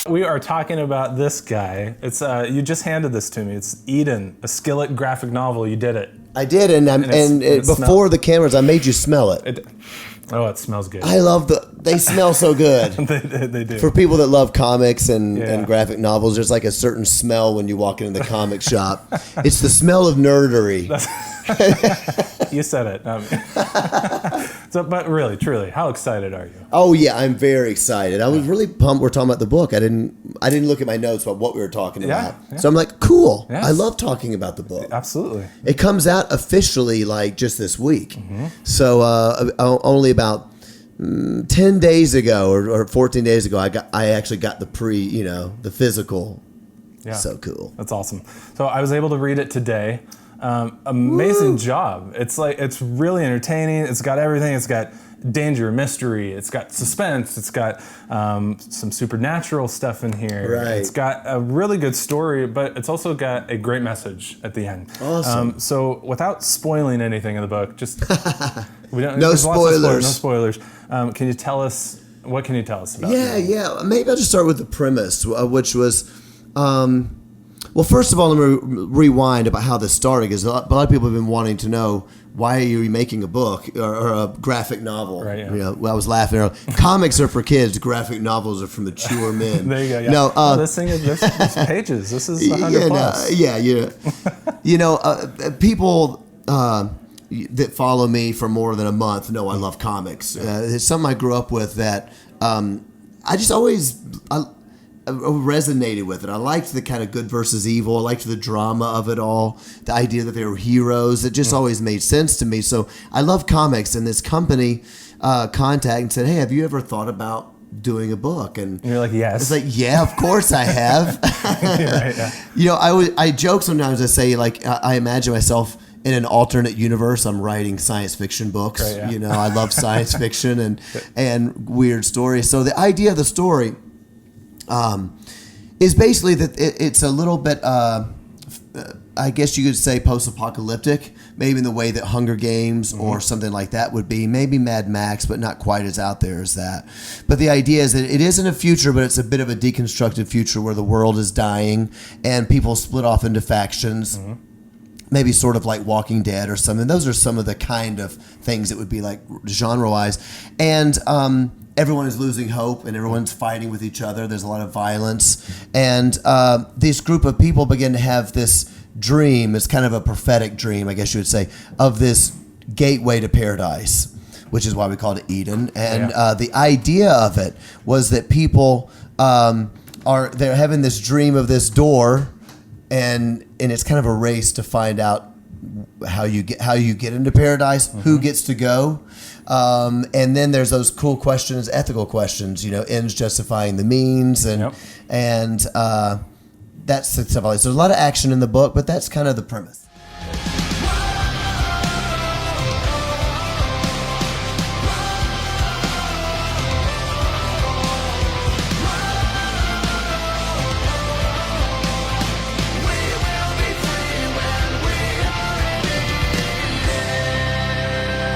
We are talking about this guy. It's you just handed this to me. It's Eden, a Skillet graphic novel. You did it. I did, and before the cameras, I made you smell it. It smells good. I love they smell so good. they do. For people that love comics and graphic novels, there's like a certain smell when you walk into the comic shop. It's the smell of nerdery. You said it. But really, truly, how excited are you? Oh yeah, I'm very excited. I was really pumped. We're talking about the book. I didn't look at my notes about what we were talking about. Yeah. So I'm like, cool. Yes. I love talking about the book. Absolutely. It comes out officially like just this week. Mm-hmm. So only about 10 days ago or 14 days ago, I actually got the physical. Yeah. So cool. That's awesome. So I was able to read it today. Amazing job. It's really entertaining. It's got everything. It's got danger, mystery. It's got suspense. It's got some supernatural stuff in here. Right. It's got a really good story, but it's also got a great message at the end. Awesome. So without spoiling anything in the book, just no spoilers. No spoilers. What can you tell us about it? Yeah. Maybe I'll just start with the premise, which was. Well, first of all, let me rewind about how this started, because a lot of people have been wanting to know, why are you making a book or a graphic novel? Right, yeah. I was laughing earlier. Comics are for kids. Graphic novels are for mature men. There you go. Yeah. No, this thing is there's pages. This is 100 plus. People that follow me for more than a month know I love comics. It's something I grew up with that I just always... I resonated with it. I liked the kind of good versus evil. I liked the drama of it all. The idea that they were heroes. It just always made sense to me. So I love comics. And this company contacted and said, "Hey, have you ever thought about doing a book?" And you're like, "Yes." It's like, "Yeah, of course I have." Right, yeah. I joke sometimes. I say, like, I imagine myself in an alternate universe. I'm writing science fiction books. Right, yeah. I love science fiction and weird stories. So the idea of the story is basically that it's a little bit, I guess you could say, post-apocalyptic, maybe in the way that Hunger Games or something like that would be. Maybe Mad Max, but not quite as out there as that. But the idea is that it isn't a future, but it's a bit of a deconstructed future where the world is dying and people split off into factions. Mm-hmm. Maybe sort of like Walking Dead or something. Those are some of the kind of things that would be like genre-wise. And everyone is losing hope and everyone's fighting with each other. There's a lot of violence. And this group of people begin to have this dream. It's kind of a prophetic dream, I guess you would say, of this gateway to paradise, which is why we called it Eden. And the idea of it was that people they're having this dream of this door, and it's kind of a race to find out how you get into paradise, who gets to go. And then there's those cool questions, ethical questions, ends justifying the means, and that's the stuff. So there's a lot of action in the book, but that's kind of the premise.